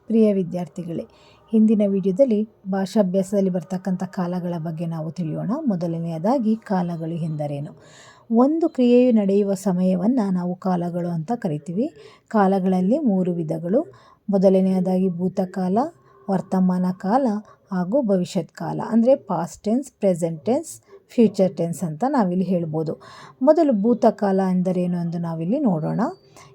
ಪ್ರಿಯ ವಿದ್ಯಾರ್ಥಿಗಳೇ, ಹಿಂದಿನ ವಿಡಿಯೋದಲ್ಲಿ ಭಾಷಾಭ್ಯಾಸದಲ್ಲಿ ಬರ್ತಕ್ಕಂಥ ಕಾಲಗಳ ಬಗ್ಗೆ ನಾವು ತಿಳಿಯೋಣ. ಮೊದಲನೆಯದಾಗಿ ಕಾಲಗಳು ಎಂದರೇನು? ಒಂದು ಕ್ರಿಯೆಯು ನಡೆಯುವ ಸಮಯವನ್ನು ನಾವು ಕಾಲಗಳು ಅಂತ ಕರಿತೀವಿ. ಕಾಲಗಳಲ್ಲಿ 3 ವಿಧಗಳು. ಮೊದಲನೆಯದಾಗಿ ಭೂತಕಾಲ, ವರ್ತಮಾನ ಕಾಲ ಹಾಗೂ ಭವಿಷ್ಯತ್ ಕಾಲ. ಅಂದರೆ past tense, present tense, future tense ಅಂತ ನಾವಿಲ್ಲಿ ಹೇಳ್ಬೋದು. ಮೊದಲು ಭೂತಕಾಲ ಎಂದರೇನು ಎಂದು ನಾವಿಲ್ಲಿ ನೋಡೋಣ.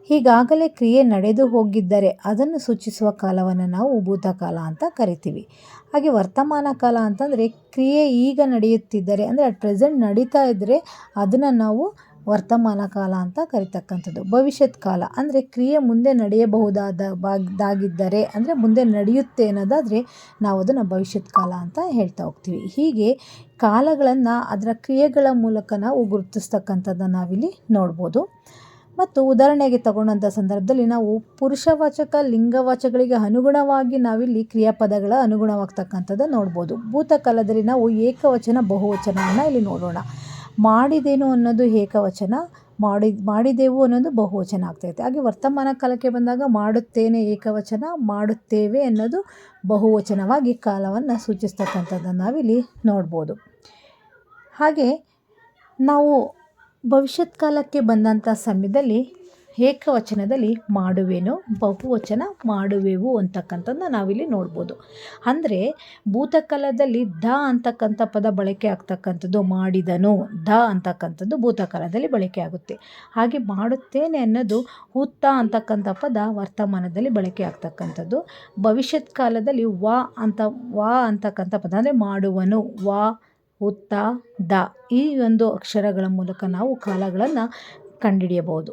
ಈಗಾಗಲೇ ಕ್ರಿಯೆ ನಡೆದು ಹೋಗಿದ್ದರೆ ಅದನ್ನು ಸೂಚಿಸುವ ಕಾಲವನ್ನು ನಾವು ಭೂತಕಾಲ ಅಂತ ಕರಿತೀವಿ. ಹಾಗೆ ವರ್ತಮಾನ ಕಾಲ ಅಂತಂದರೆ ಕ್ರಿಯೆ ಈಗ ನಡೆಯುತ್ತಿದ್ದರೆ, ಅಂದರೆ ಪ್ರೆಸೆಂಟ್ ನಡೀತಾ ಇದ್ದರೆ ಅದನ್ನು ನಾವು ವರ್ತಮಾನ ಕಾಲ ಅಂತ ಕರಿತಕ್ಕಂಥದ್ದು. ಭವಿಷ್ಯತ್ ಕಾಲ ಅಂದರೆ ಕ್ರಿಯೆ ಮುಂದೆ ನಡೆಯಬಹುದಾಗಿದ್ದರೆ, ಅಂದರೆ ಮುಂದೆ ನಡೆಯುತ್ತೆ ಅನ್ನೋದಾದರೆ ನಾವು ಅದನ್ನು ಭವಿಷ್ಯತ್ ಕಾಲ ಅಂತ ಹೇಳ್ತಾ ಹೋಗ್ತೀವಿ. ಹೀಗೆ ಕಾಲಗಳನ್ನು ಅದರ ಕ್ರಿಯೆಗಳ ಮೂಲಕ ನಾವು ಗುರುತಿಸ್ತಕ್ಕಂಥದ್ದನ್ನು ನಾವಿಲ್ಲಿ ನೋಡ್ಬೋದು. ಮತ್ತು ಉದಾಹರಣೆಗೆ ತಗೊಂಡಂಥ ಸಂದರ್ಭದಲ್ಲಿ ನಾವು ಪುರುಷವಾಚಕ ಲಿಂಗವಾಚಕಗಳಿಗೆ ಅನುಗುಣವಾಗಿ ನಾವಿಲ್ಲಿ ಕ್ರಿಯಾಪದಗಳ ಅನುಗುಣವಾಗ್ತಕ್ಕಂಥದ್ದು ನೋಡ್ಬೋದು. ಭೂತಕಾಲದಲ್ಲಿ ನಾವು ಏಕವಚನ ಬಹುವಚನವನ್ನು ಇಲ್ಲಿ ನೋಡೋಣ. ಮಾಡಿದೇನು ಅನ್ನೋದು ಏಕವಚನ, ಮಾಡಿದೆವು ಅನ್ನೋದು ಬಹುವಚನ ಆಗ್ತೈತೆ. ಹಾಗೆ ವರ್ತಮಾನ ಕಾಲಕ್ಕೆ ಬಂದಾಗ ಮಾಡುತ್ತೇನೆ ಏಕವಚನ, ಮಾಡುತ್ತೇವೆ ಅನ್ನೋದು ಬಹುವಚನವಾಗಿ ಕಾಲವನ್ನು ಸೂಚಿಸ್ತಕ್ಕಂಥದ್ದನ್ನು ನಾವಿಲ್ಲಿ ನೋಡ್ಬೋದು. ಹಾಗೆ ನಾವು ಭವಿಷ್ಯತ್ ಕಾಲಕ್ಕೆ ಬಂದಂಥ ಸಮಯದಲ್ಲಿ ಏಕವಚನದಲ್ಲಿ ಮಾಡುವೆನು, ಬಹುವಚನ ಮಾಡುವೆವು ಅಂತಕ್ಕಂಥದ್ದನ್ನ ನಾವಿಲ್ಲಿ ನೋಡ್ಬೋದು. ಅಂದರೆ ಭೂತಕಾಲದಲ್ಲಿ ದ ಅಂತಕ್ಕಂಥ ಪದ ಬಳಕೆ ಆಗ್ತಕ್ಕಂಥದ್ದು, ಮಾಡಿದನು, ದ ಅಂತಕ್ಕಂಥದ್ದು ಭೂತಕಾಲದಲ್ಲಿ ಬಳಕೆ ಆಗುತ್ತೆ. ಹಾಗೆ ಮಾಡುತ್ತೇನೆ ಅನ್ನೋದು ಉತ್ತ ಅಂತಕ್ಕಂಥ ಪದ ವರ್ತಮಾನದಲ್ಲಿ ಬಳಕೆ ಆಗ್ತಕ್ಕಂಥದ್ದು. ಭವಿಷ್ಯತ್ ಕಾಲದಲ್ಲಿ ವ ಅಂತಕ್ಕಂಥ ಪದ, ಅಂದರೆ ಮಾಡುವನು, ವ ಉತ್ತ ದ, ಈ ಒಂದು ಅಕ್ಷರಗಳ ಮೂಲಕ ನಾವು ಕಾಲಗಳನ್ನು ಕಂಡುಹಿಡಿಯಬಹುದು.